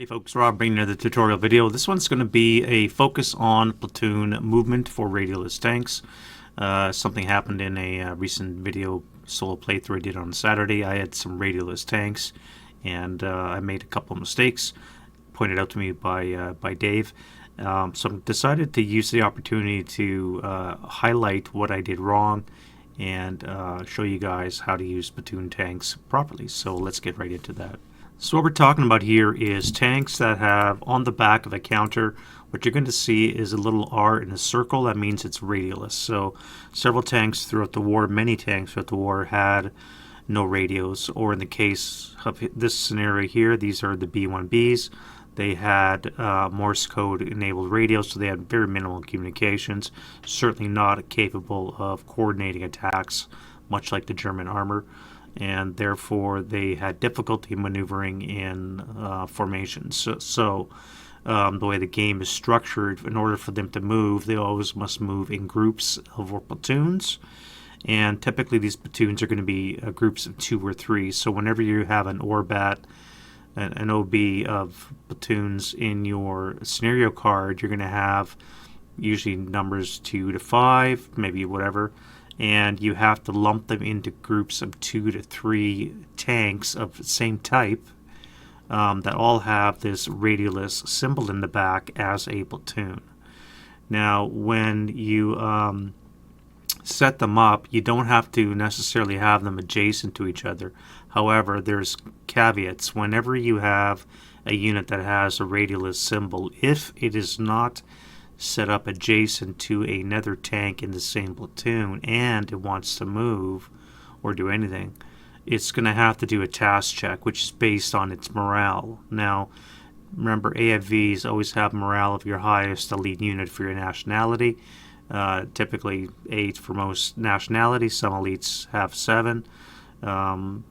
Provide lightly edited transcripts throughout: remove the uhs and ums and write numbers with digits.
Hey folks, Rob bringing you the tutorial video. This one's going to be a focus on platoon movement for radioless tanks. Something happened in a recent video solo playthrough I did on Saturday. I had some radioless tanks and I made a couple of mistakes pointed out to me by Dave. So I decided to use the opportunity to highlight what I did wrong and show you guys how to use platoon tanks properly. So let's get right into that. So what we're talking about here is tanks that have on the back of a counter, what you're going to see is a little R in a circle. That means it's radioless. So several tanks throughout the war, many tanks throughout the war had no radios, or in the case of this scenario here, these are the B-1Bs. They had Morse code enabled radios, so they had very minimal communications, certainly not capable of coordinating attacks, much like the German armor. And therefore they had difficulty maneuvering in formations. So the way the game is structured, in order for them to move, they always must move in groups of or platoons. And typically these platoons are going to be groups of 2 or 3. So whenever you have an ORBAT, an OB of platoons in your scenario card, you're going to have usually numbers 2 to 5, maybe whatever. And you have to lump them into groups of 2 to 3 tanks of the same type that all have this radioless symbol in the back as a platoon. Now when you set them up, you don't have to necessarily have them adjacent to each other. However, there's caveats. Whenever you have a unit that has a radioless symbol, if it is not set up adjacent to another tank in the same platoon and it wants to move or do anything, it's going to have to do a task check, which is based on its morale. Now remember, AFVs always have morale of your highest elite unit for your nationality, typically 8 for most nationalities. Some elites have 7, and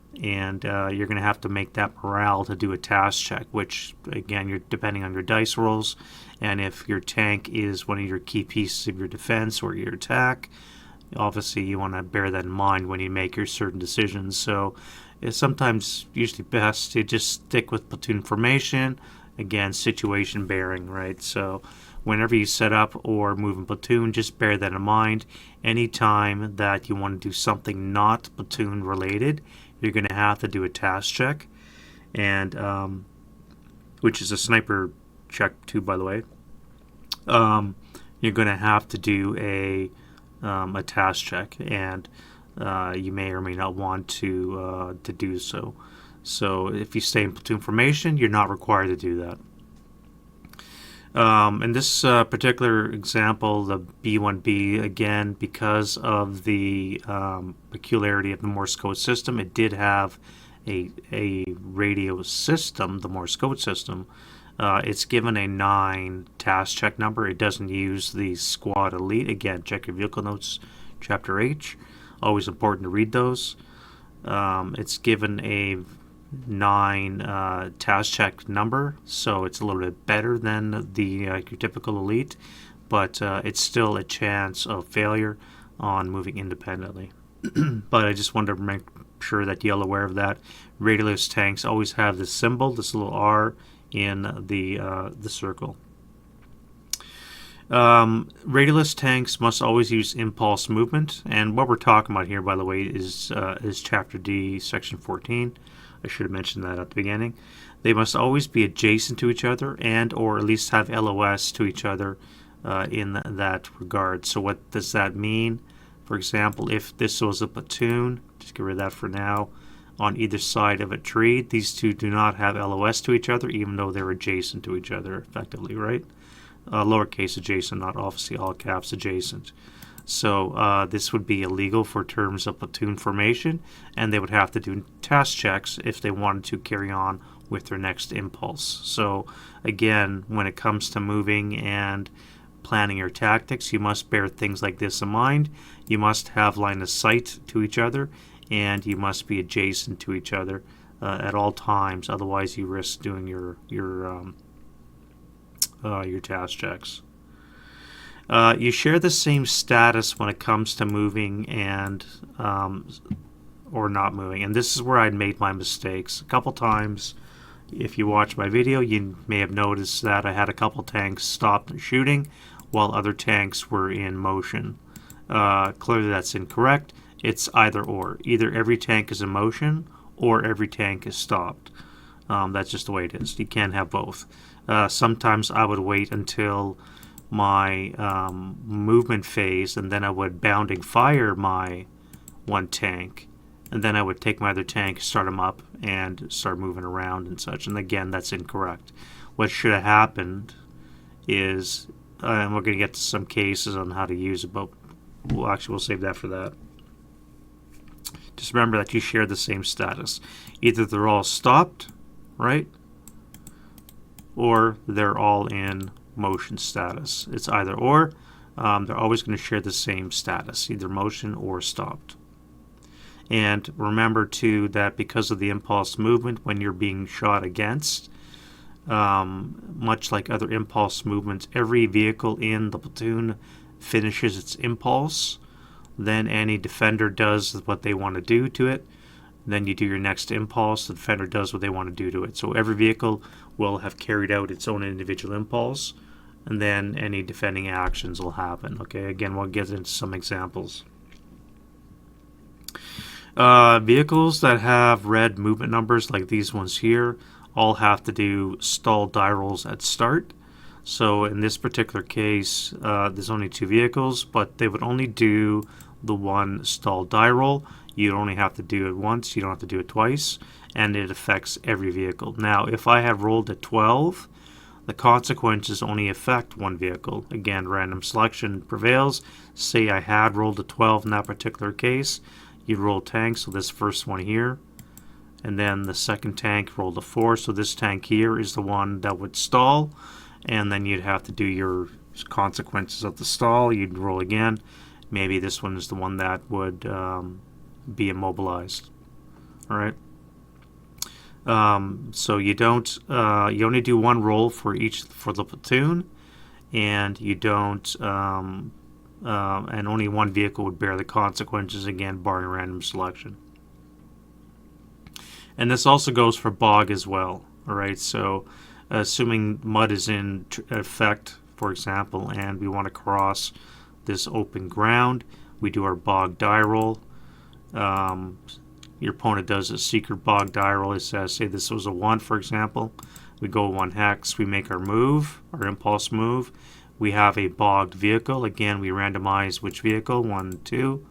you're going to have to make that morale to do a task check, which again, you're depending on your dice rolls, and if your tank is one of your key pieces of your defense or your attack, obviously you want to bear that in mind when you make your certain decisions. So it's sometimes usually best to just stick with platoon formation, again, situation bearing, right? So whenever you set up or move in platoon, just bear that in mind. Anytime that you want to do something not platoon related, you're going to have to do a task check, and which is a sniper check too, by the way. You're going to have to do a task check, and you may or may not want to do so. So if you stay in platoon formation, you're not required to do that. In this particular example, the B-1B, again, because of the peculiarity of the Morse code system, it did have a radio system, the Morse code system. It's given a 9 task check number. It doesn't use the squad elite. Again, check your vehicle notes, chapter H. Always important to read those. It's given a 9 task check number, so it's a little bit better than the your typical elite, but it's still a chance of failure on moving independently. But I just wanted to make sure that you're aware of that. Radioless tanks always have this symbol, this little R in the circle. Radioless tanks must always use impulse movement, and what we're talking about here, by the way, is chapter D, section 14. I should have mentioned that at the beginning. They must always be adjacent to each other and or at least have LOS to each other in that regard. So what does that mean? For example, if this was a platoon, just get rid of that for now, on either side of a tree, these two do not have LOS to each other, even though they're adjacent to each other effectively, right? Lowercase adjacent, not obviously all caps adjacent. So this would be illegal for terms of platoon formation, and they would have to do task checks if they wanted to carry on with their next impulse. So again, when it comes to moving and planning your tactics, you must bear things like this in mind. You must have line of sight to each other, and you must be adjacent to each other at all times. Otherwise, you risk doing your task checks. You share the same status when it comes to moving and or not moving, and this is where I made my mistakes a couple times. If you watch my video, you may have noticed that I had a couple tanks stopped and shooting while other tanks were in motion. Clearly that's incorrect. It's either or. Either every tank is in motion or every tank is stopped. That's just the way it is. You can't have both. Sometimes I would wait until my movement phase, and then I would bounding fire my one tank, and then I would take my other tank, start them up, and start moving around and such. And again, that's incorrect. What should have happened is, and we're going to get to some cases on how to use it, but we'll save that for that. Just remember that you share the same status. Either they're all stopped, right, or they're all in motion status. It's either or. They're always going to share the same status, either motion or stopped. And remember too that because of the impulse movement, when you're being shot against, much like other impulse movements, every vehicle in the platoon finishes its impulse. Then any defender does what they want to do to it. Then you do your next impulse. The defender does what they want to do to it. So every vehicle will have carried out its own individual impulse, and then any defending actions will happen. Okay, again, we'll get into some examples. Vehicles that have red movement numbers, like these ones here, all have to do stall die rolls at start. So in this particular case, there's only two vehicles, but they would only do the one stall die roll. You only have to do it once, you don't have to do it twice, and it affects every vehicle. Now, if I have rolled at 12, the consequences only affect one vehicle. Again, random selection prevails. Say I had rolled a 12 in that particular case, you'd roll tank, so this first one here, and then the second tank rolled a 4, so this tank here is the one that would stall, and then you'd have to do your consequences of the stall. You'd roll again. Maybe this one is the one that would be immobilized. All right. So you don't. You only do one roll for the platoon, and you don't. And only one vehicle would bear the consequences, again, barring random selection. And this also goes for bog as well. All right. So, assuming mud is in effect, for example, and we want to cross this open ground, we do our bog die roll. Your opponent does a secret bog die roll. It says, say this was a 1, for example. We go 1 hex. We make our move, our impulse move. We have a bogged vehicle. Again, we randomize which vehicle, 1, 2,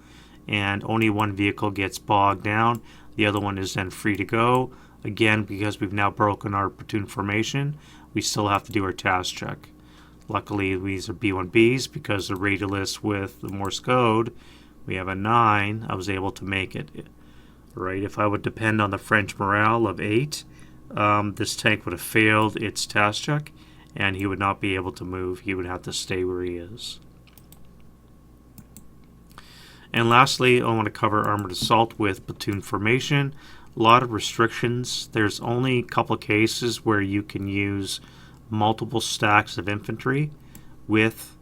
and only one vehicle gets bogged down. The other one is then free to go. Again, because we've now broken our platoon formation, we still have to do our task check. Luckily, these are B1Bs because the Radioless with the Morse code, we have a 9. I was able to make it. Right? If I would depend on the French morale of 8, this tank would have failed its task check, and he would not be able to move. He would have to stay where he is. And lastly, I want to cover armored assault with platoon formation. A lot of restrictions. There's only a couple cases where you can use multiple stacks of infantry with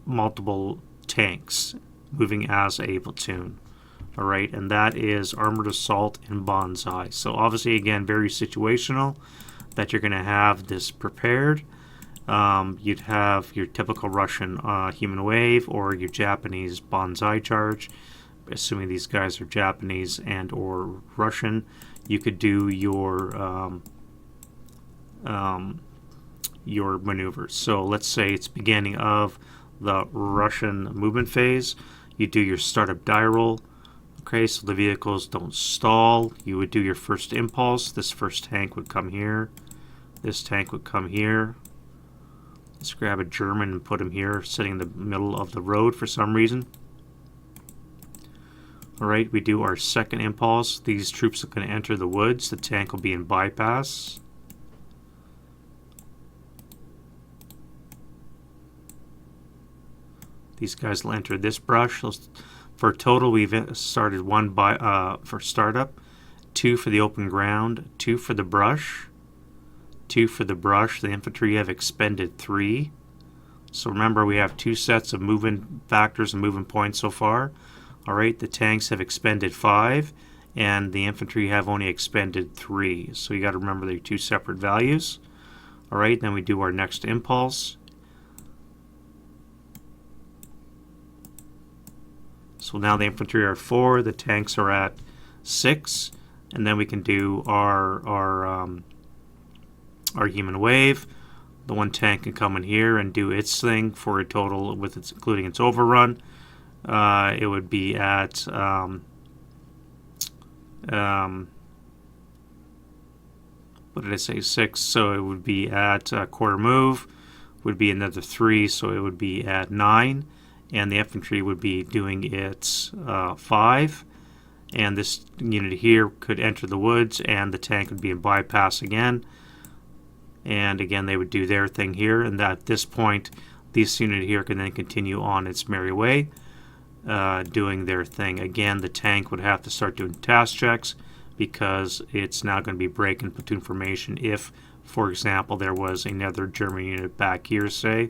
multiple tanks moving as a platoon. All right, and that is armored assault and bonsai. So obviously, again, very situational that you're going to have this prepared. You'd have your typical Russian human wave or your Japanese bonsai charge. Assuming these guys are Japanese and or Russian, you could do your maneuvers. So let's say it's beginning of the Russian movement phase. You do your startup die roll. Okay, so the vehicles don't stall. You would do your first impulse. This first tank would come here. This tank would come here. Let's grab a German and put him here, sitting in the middle of the road for some reason. Alright, we do our second impulse. These troops are going to enter the woods. The tank will be in bypass. These guys will enter this brush. For total, we've started 1 for startup, 2 for the open ground, 2 for the brush, 2 for the brush. The infantry have expended 3. So remember, we have 2 sets of movement factors and movement points so far. Alright, the tanks have expended 5. and the infantry have only expended 3. So you got to remember they're 2 separate values. All right, then we do our next impulse. So now the infantry are 4, the tanks are at 6, and then we can do our human wave. The 1 tank can come in here and do its thing for a total, with its including its overrun. It would be at what did I say, 6? So it would be at quarter move, would be another 3, so it would be at 9, and the infantry would be doing its 5, and this unit here could enter the woods, and the tank would be in bypass again, and again they would do their thing here, and at this point this unit here can then continue on its merry way, doing their thing. Again, the tank would have to start doing task checks because it's now going to be breaking platoon formation if, for example, there was another German unit back here, say,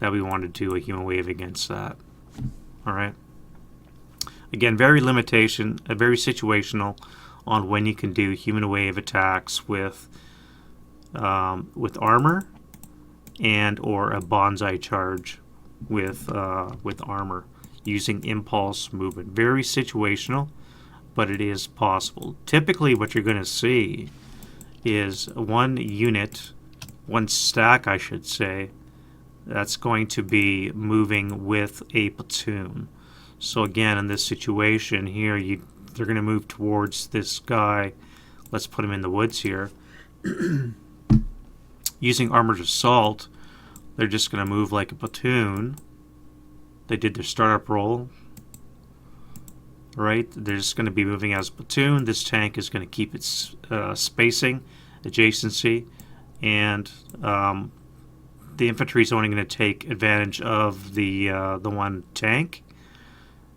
that we wanted to do a human wave against that. All right. Again, very situational on when you can do human wave attacks with armor, and or a bonsai charge with armor using impulse movement. Very situational, but it is possible. Typically what you're going to see is one stack I should say, that's going to be moving with a platoon. So again, in this situation here, they're going to move towards this guy. Let's put him in the woods here. Using armored assault, they're just going to move like a platoon. They did their startup roll. Right, they're just going to be moving as a platoon. This tank is going to keep its spacing, adjacency, and the infantry is only going to take advantage of the 1 tank,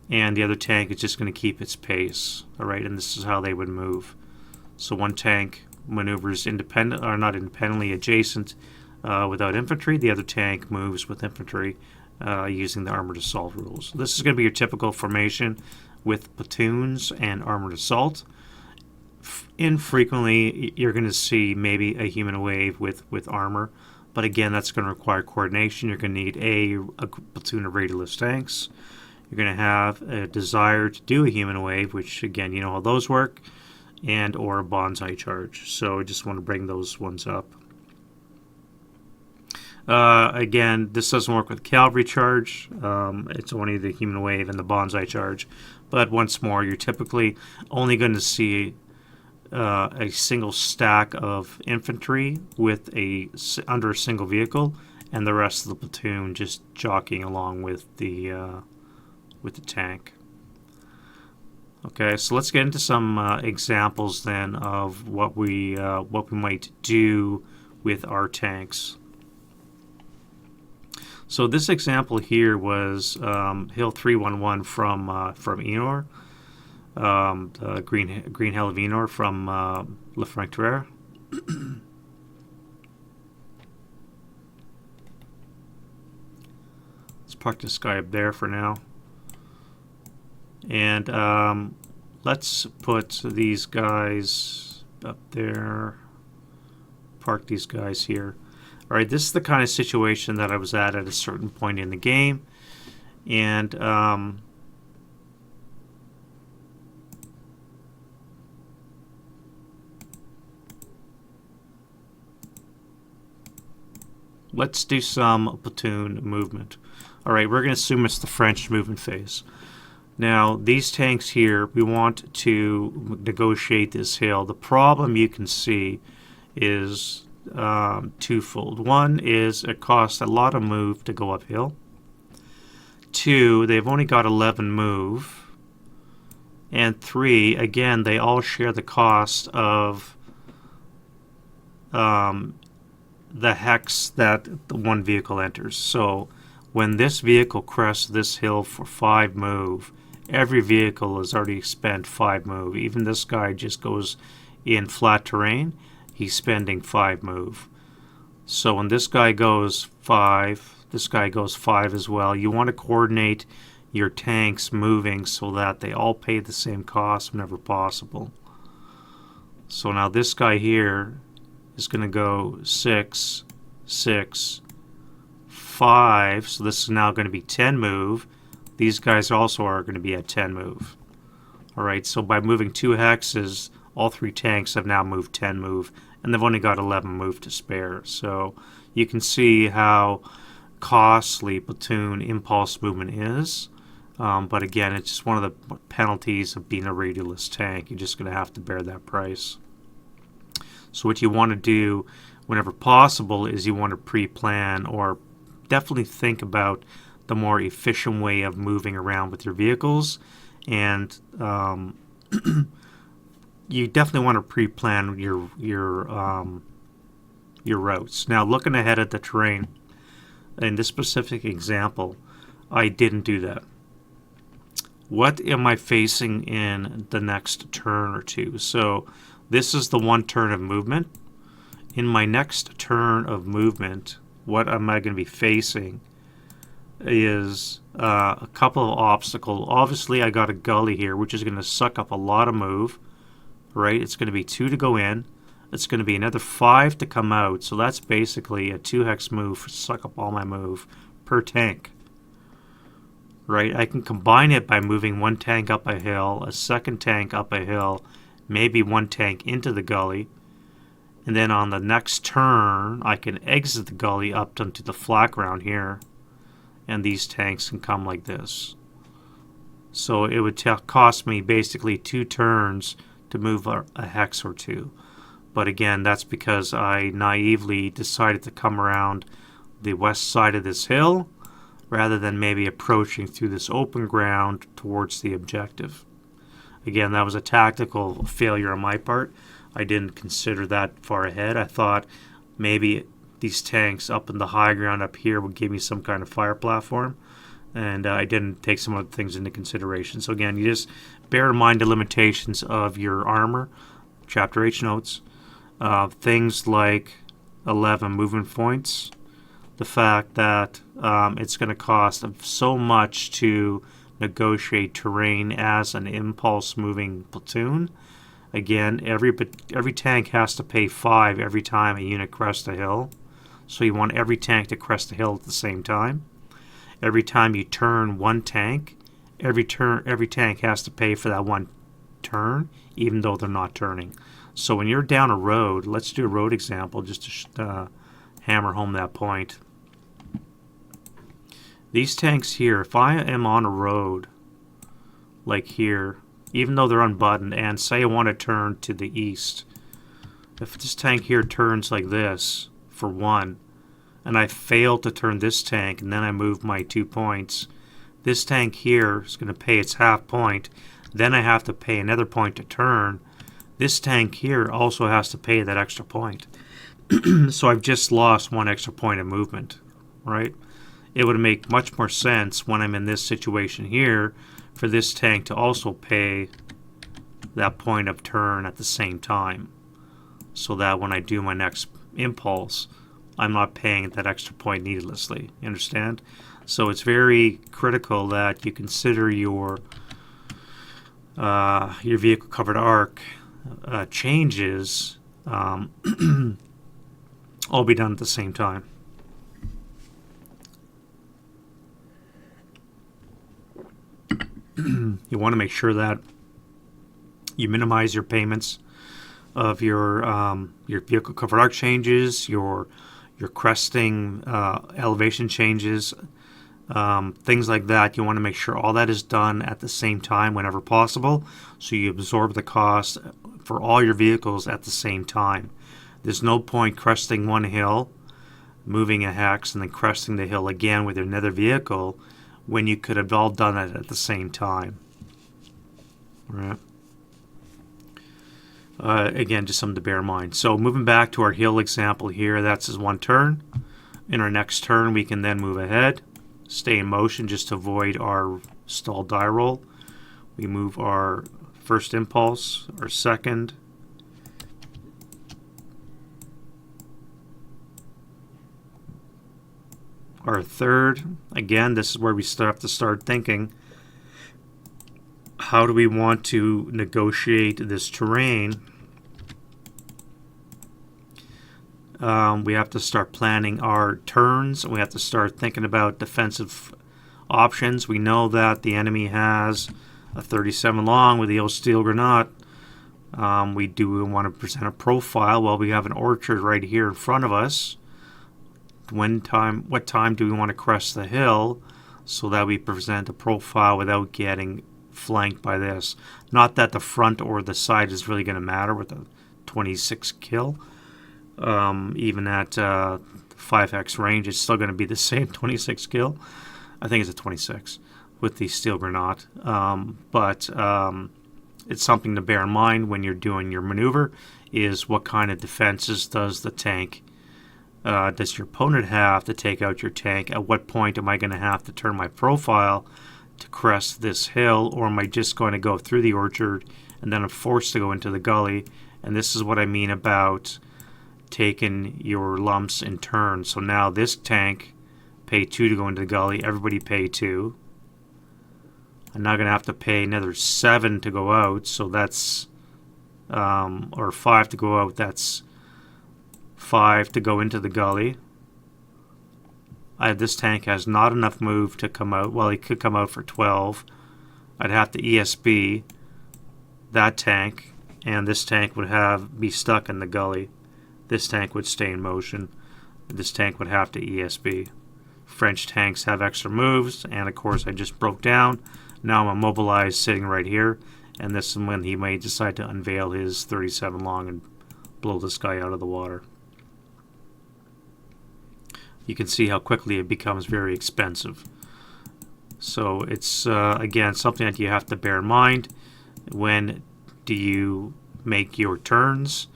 and the other tank is just going to keep its pace. All right, and this is how they would move. So 1 tank maneuvers independent, or not independently, adjacent without infantry. The other tank moves with infantry using the armored assault rules. This is going to be your typical formation with platoons and armored assault. Infrequently, you're going to see maybe a human wave with armor, but again, that's going to require coordination. You're going to need a platoon of Radioless tanks. You're going to have a desire to do a human wave, which again, you know how those work, and or a bonsai charge. So I just want to bring those ones up. Again, this doesn't work with cavalry charge. It's only the human wave and the bonsai charge. But once more, you're typically only going to see a single stack of infantry with under a single vehicle, and the rest of the platoon just jockeying along with the tank. Okay, so let's get into some examples then of what we might do with our tanks. So this example here was Hill 311 from Enor, Green Hill of Enor from Le Franc-Tireur. Let's park this guy up there for now. And let's put these guys up there, park these guys here. All right, this is the kind of situation that I was at a certain point in the game, and let's do some platoon movement. All right, we're going to assume it's the French movement phase. Now, these tanks here, we want to negotiate this hill. The problem you can see is twofold. One is it costs a lot of move to go uphill. 2, they've only got 11 move. And 3, again, they all share the cost of the hex that the one vehicle enters. So when this vehicle crests this hill for 5 move, every vehicle has already spent 5 move. Even this guy just goes in flat terrain, he's spending 5 move. So when this guy goes 5, this guy goes 5 as well. You want to coordinate your tanks moving so that they all pay the same cost whenever possible. So now this guy here is going to go 6, 6, 5. So this is now going to be 10 move. These guys also are going to be at 10 move. Alright, so by moving 2 hexes, all 3 tanks have now moved 10 move, and they've only got 11 move to spare. So you can see how costly platoon impulse movement is. But again, it's just one of the penalties of being a radialist tank. You're just going to have to bear that price. So what you want to do whenever possible is you want to pre-plan, or definitely think about the more efficient way of moving around with your vehicles. And you definitely want to pre-plan your routes. Now, looking ahead at the terrain, in this specific example, I didn't do that. What am I facing in the next turn or two? So this is the one turn of movement. In my next turn of movement, what am I going to be facing is a couple of obstacles. Obviously, I got a gully here, which is going to suck up a lot of move. Right? It's going to be 2 to go in. It's going to be another 5 to come out. So that's basically a 2 hex move to suck up all my move per tank. Right? I can combine it by moving 1 tank up a hill, a second tank up a hill, maybe 1 tank into the gully, and then on the next turn I can exit the gully up onto the flat ground here, and these tanks can come like this. So it would cost me basically 2 turns to move a hex or 2. But again, that's because I naively decided to come around the west side of this hill rather than maybe approaching through this open ground towards the objective. Again, that was a tactical failure on my part. I didn't consider that far ahead. I thought maybe these tanks up in the high ground up here would give me some kind of fire platform, and I didn't take some other things into consideration. So again, you just bear in mind the limitations of your armor. Chapter H notes. Things like 11 movement points. The fact that it's going to cost so much to negotiate terrain as an impulse moving platoon. Again, every tank has to pay 5 every time a unit crests a hill. So you want every tank to crest the hill at the same time. Every time you turn 1 tank, every tank has to pay for that 1 turn, even though they're not turning. So when you're down a road, let's do a road example just to hammer home that point. These tanks here, if I am on a road like here, even though they're unbuttoned, and say I want to turn to the east, if this tank here turns like this for 1, and I fail to turn this tank, and then I move my 2 points, this tank here is going to pay its half point, then I have to pay another point to turn. This tank here also has to pay that extra point. So I've just lost 1 extra point of movement, right? It would make much more sense when I'm in this situation here for this tank to also pay that point of turn at the same time, so that when I do my next impulse, I'm not paying that extra point needlessly. You understand? So it's very critical that you consider your vehicle covered arc changes all be done at the same time. You want to make sure that you minimize your payments of your vehicle covered arc changes, your cresting elevation changes, things like that. You want to make sure all that is done at the same time whenever possible, so you absorb the cost for all your vehicles at the same time. There's no point cresting 1 hill, moving a hex, and then cresting the hill again with another vehicle when you could have all done it at the same time. All right. Again, just something to bear in mind. So moving back to our hill example here, that's his 1 turn. In our next turn, we can then move ahead, stay in motion just to avoid our stall die roll. We move our first impulse, our second, our third. Again, this is where we have to start thinking how do we want to negotiate this terrain? We have to start planning our turns. We have to start thinking about defensive options. We know that the enemy has a 37 long with the old steel granate. We do want to present a profile. Well, we have an orchard right here in front of us. What time do we want to crest the hill so that we present a profile without getting flanked by this? Not that the front or the side is really going to matter with a 26 kill. Even at 5x range, it's still going to be the same 26 kill. I think it's a 26 with the steel granate. But it's something to bear in mind when you're doing your maneuver, is what kind of defenses does the tank, does your opponent have to take out your tank? At what point am I going to have to turn my profile to crest this hill, or am I just going to go through the orchard and then I'm forced to go into the gully? And this is what I mean about taking your lumps in turns. So now this tank pay 2 to go into the gully, everybody pay 2. I'm now going to have to pay another 7 to go out, so that's or 5 to go out, that's 5 to go into the gully. This tank has not enough move to come out. Well, he could come out for 12. I'd have to ESB that tank, and this tank would be stuck in the gully. This tank would stay in motion. This tank would have to ESB. French tanks have extra moves, and of course I just broke down. Now I'm immobilized sitting right here, and this is when he may decide to unveil his 37 long and blow this guy out of the water. You can see how quickly it becomes very expensive. So it's, again, something that you have to bear in mind. When do you make your turns?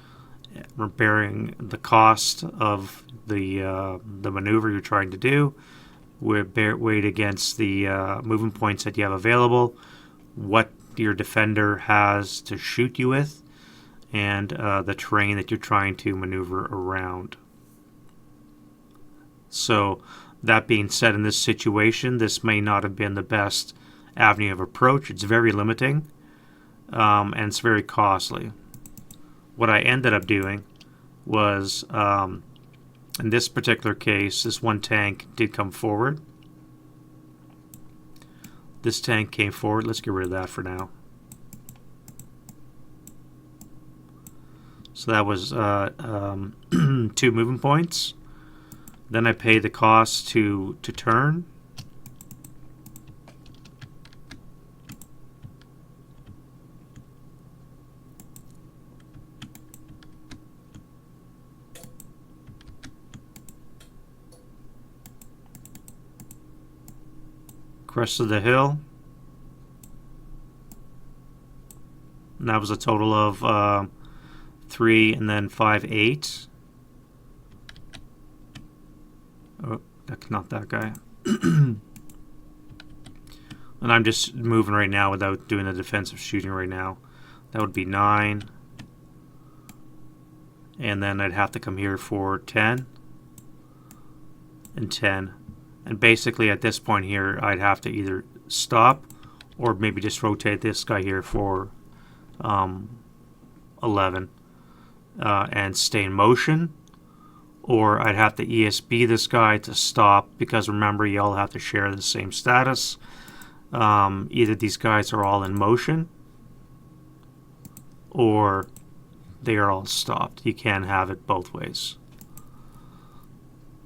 Bearing the cost of the maneuver you're trying to do, weighed against the movement points that you have available, what your defender has to shoot you with, and the terrain that you're trying to maneuver around. So that being said, in this situation, this may not have been the best avenue of approach. It's very limiting, and it's very costly. What I ended up doing was, in this particular case, this one tank did come forward. This tank came forward. Let's get rid of that for now. So that was 2 movement points. Then I pay the cost to turn. Crest of the hill. And that was a total of 3 and then 5, 8. Oh, that's not that guy. And I'm just moving right now without doing the defensive shooting right now. That would be 9. And then I'd have to come here for 10 and 10. And basically at this point here, I'd have to either stop or maybe just rotate this guy here for 11 and stay in motion. Or I'd have to ESB this guy to stop, because remember, you all have to share the same status. Either these guys are all in motion or they are all stopped. You can't have it both ways.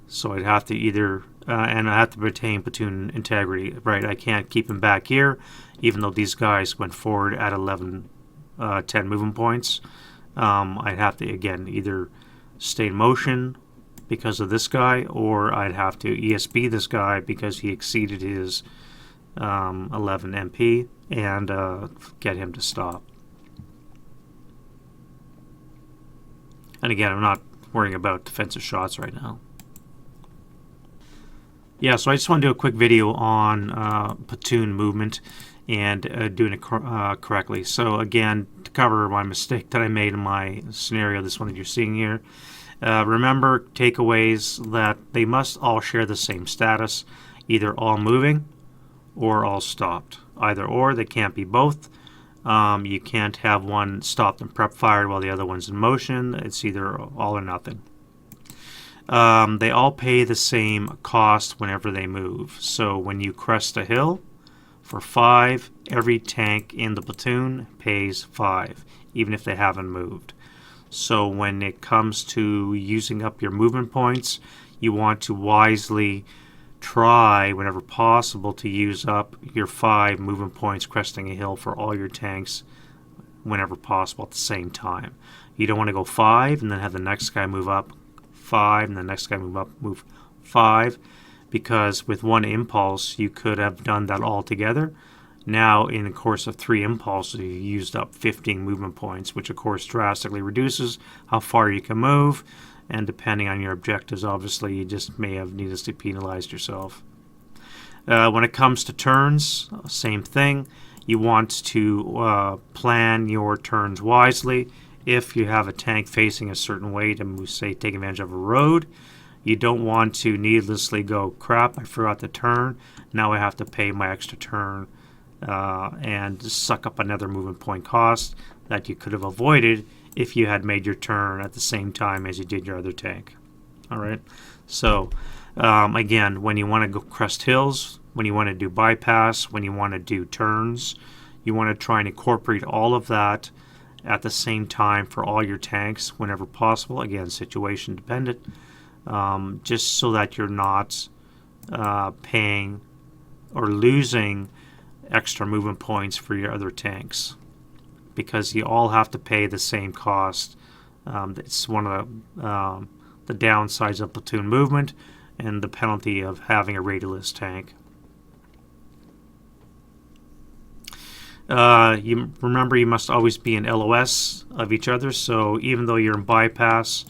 So I'd have to either, and I have to retain platoon integrity, right? I can't keep him back here, even though these guys went forward at 11, 10 movement points. I'd have to, again, either stay in motion because of this guy, or I'd have to ESB this guy because he exceeded his 11 MP and get him to stop. And again, I'm not worrying about defensive shots right now. Yeah, so I just want to do a quick video on platoon movement and doing it correctly. So again, to cover my mistake that I made in my scenario, this one that you're seeing here, remember takeaways that they must all share the same status, either all moving or all stopped. either or. They can't be both. You can't have one stopped and prep fired while the other one's in motion. It's either all or nothing. They all pay the same cost whenever they move. So when you crest a hill, for 5, every tank in the platoon pays 5, even if they haven't moved. So when it comes to using up your movement points, you want to wisely try, whenever possible, to use up your 5 movement points cresting a hill for all your tanks whenever possible at the same time. You don't want to go 5 and then have the next guy move up 5 and the next guy move 5, because with one impulse you could have done that all together. Now in the course of 3 impulses you used up 15 movement points, which of course drastically reduces how far you can move, and depending on your objectives, obviously you just may have needlessly penalized yourself. When it comes to turns, same thing. You want to plan your turns wisely. If you have a tank facing a certain way to move, say take advantage of a road, you don't want to needlessly go, crap, I forgot to turn, now I have to pay my extra turn and suck up another movement point cost that you could have avoided if you had made your turn at the same time as you did your other tank. Alright, so again, when you want to go crest hills, when you want to do bypass, when you want to do turns, you want to try and incorporate all of that at the same time for all your tanks whenever possible. Again, situation dependent, just so that you're not paying or losing extra movement points for your other tanks, because you all have to pay the same cost. It's one of the downsides of platoon movement and the penalty of having a radioless tank. You remember, you must always be in LOS of each other, so even though you're in bypass,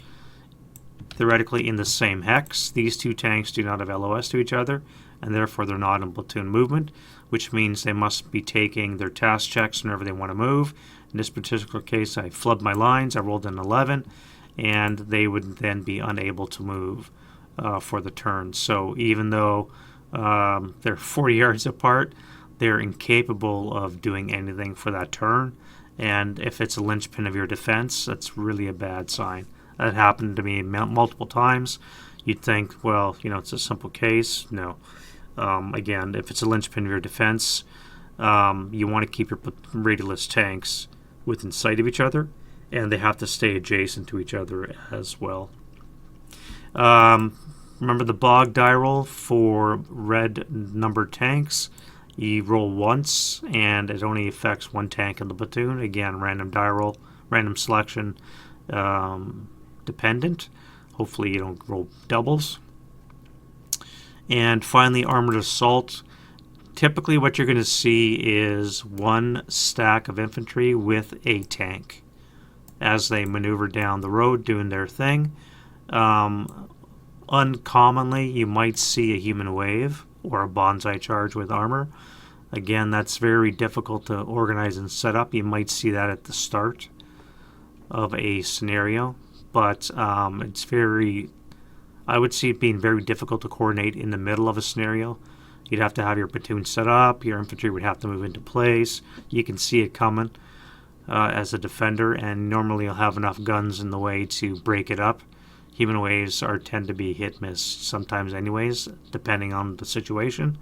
theoretically in the same hex, these 2 tanks do not have LOS to each other, and therefore they're not in platoon movement, which means they must be taking their task checks whenever they want to move. In this particular case, I flubbed my lines, I rolled an 11, and they would then be unable to move for the turn. So even though they're 40 yards apart, they're incapable of doing anything for that turn, and if it's a linchpin of your defense, that's really a bad sign. That happened to me multiple times. You'd think, well, you know, it's a simple case. No. Again, if it's a linchpin of your defense, you want to keep your radioless tanks within sight of each other, and they have to stay adjacent to each other as well. Remember the bog die roll for red numbered tanks? You roll once, and it only affects 1 tank in the platoon. Again, random die roll, random selection dependent. Hopefully you don't roll doubles. And finally, armored assault. Typically what you're going to see is 1 stack of infantry with a tank as they maneuver down the road doing their thing. Uncommonly, you might see a human wave or a bonsai charge with armor. Again, that's very difficult to organize and set up. You might see that at the start of a scenario, but it's very, I would see it being very difficult to coordinate in the middle of a scenario. You'd have to have your platoon set up, your infantry would have to move into place. You can see it coming as a defender, and normally you'll have enough guns in the way to break it up. Human waves tend to be hit-miss sometimes anyways, depending on the situation.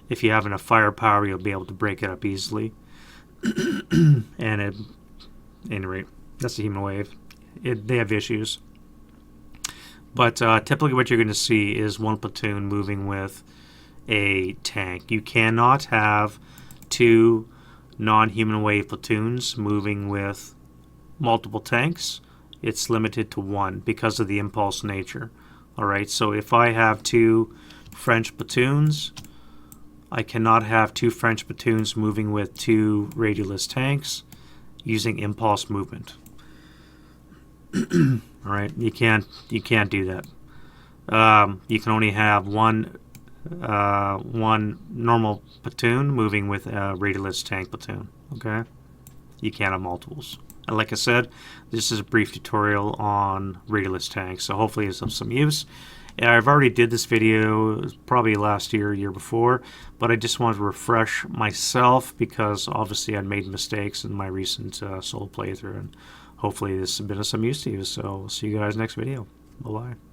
If you have enough firepower, you'll be able to break it up easily. And at any rate, that's the human wave. They have issues. But typically what you're going to see is 1 platoon moving with a tank. You cannot have 2 non-human wave platoons moving with multiple tanks. It's limited to 1 because of the impulse nature. Alright, so if I have 2 French platoons, I cannot have 2 French platoons moving with 2 radioless tanks using impulse movement. Alright, you can't do that. You can only have one normal platoon moving with a radioless tank platoon. Okay, you can't have multiples. And like I said, this is a brief tutorial on radioless tanks, so hopefully it's of some use. I've already did this video probably last year before, but I just wanted to refresh myself because obviously I'd made mistakes in my recent solo playthrough, and hopefully this has been of some use to you. So see you guys next video. Bye-bye.